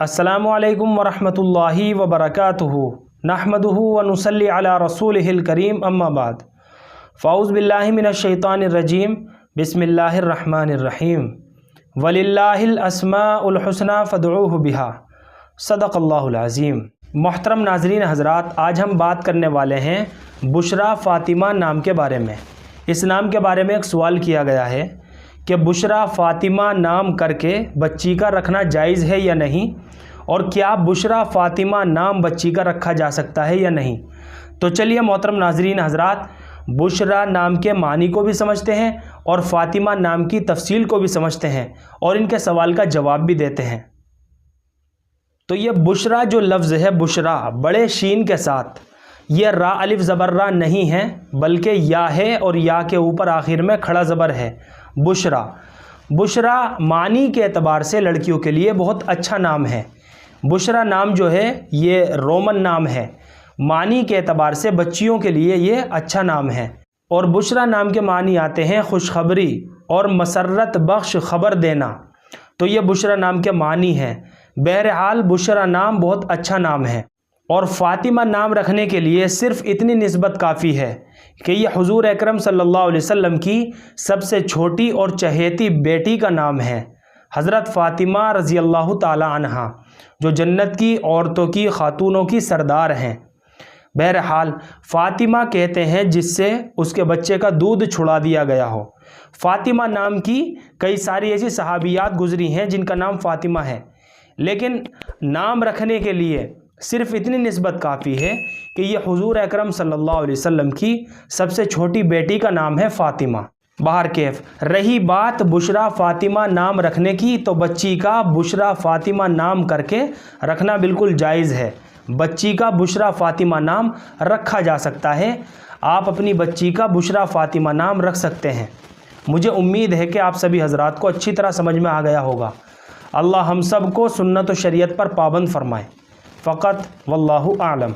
अस्सलामु अलैकुम वरहमतुल्लाहि वबरकातुहू नहमदुहू व नुसल्ली अला रसूलिहिल करीम अम्मा बाद फ़ाउज़ु बिल्लाहि मिनश शैतानिर रजीम बिस्मिल्लाहिर रहमानिर रहीम वलिल्लाहिल अस्माउल हुस्ना फ़दऊहु बिहा सदक़ल्लाहुल अज़ीम। मोहतरम नाज़रीन हज़रात, आज हम बात करने वाले हैं बुशरा फ़ातिमा नाम के बारे में। इस नाम के बारे में एक सवाल किया गया है कि बुशरा फ़ातिमा नाम करके बच्ची का रखना जायज़ है या नहीं, और क्या बुशरा फ़ातिमा नाम बच्ची का रखा जा सकता है या नहीं। तो चलिए मोहतरम नाज़रीन हज़रात, बुशरा नाम के मानी को भी समझते हैं और फ़ातिमा नाम की तफसील को भी समझते हैं और इनके सवाल का जवाब भी देते हैं। तो ये बुशरा जो लफ्ज़ है, बुशरा बड़े शीन के साथ, ये रा अलिफ ज़बर रा नहीं है बल्कि या है और या के ऊपर आखिर में खड़ा ज़बर है। बुशरा बुशरा मानी के एतबार से लड़कियों के लिए बहुत अच्छा नाम है। बुशरा नाम जो है ये रोमन नाम है, मानी के एतबार से बच्चियों के लिए ये अच्छा नाम है। और बुशरा नाम के मानी आते हैं खुशखबरी और मसरत बख्श खबर देना। तो ये बुशरा नाम के मानी हैं। बहरहाल बुशरा नाम बहुत अच्छा नाम है और फ़ातिमा नाम रखने के लिए सिर्फ़ इतनी निस्बत काफ़ी है कि ये हुज़ूर अकरम सल्लल्लाहु अलैहि वसल्लम की सबसे छोटी और चहेती बेटी का नाम है, हज़रत फ़ातिमा रज़ी अल्लाह ताला अन्हा, जो जन्नत की औरतों की खातूनों की सरदार हैं। बहरहाल फ़ातिमा कहते हैं जिससे उसके बच्चे का दूध छुड़ा दिया गया हो। फ़ातिमा नाम की कई सारी ऐसी सहाबियात गुज़री हैं जिनका नाम फ़ातिमा है, लेकिन नाम रखने के लिए सिर्फ़ इतनी निस्बत काफ़ी है कि ये हुज़ूर अकरम सल्लल्लाहु अलैहि वसल्लम की सबसे छोटी बेटी का नाम है फ़ातिमा। बाहर कैफ रही बात बुशरा फ़ातिमा नाम रखने की, तो बच्ची का बुशरा फ़ातिमा नाम करके रखना बिल्कुल जायज़ है। बच्ची का बुशरा फ़ातिमा नाम रखा जा सकता है। आप अपनी बच्ची का बुशरा फ़ातिमा नाम रख सकते हैं। मुझे उम्मीद है कि आप सभी हज़रात को अच्छी तरह समझ में आ गया होगा। अल्लाह हम सब को सुन्नत व शरीयत पर पाबंद फरमाए। फ़क़त वल्लाहु आलम।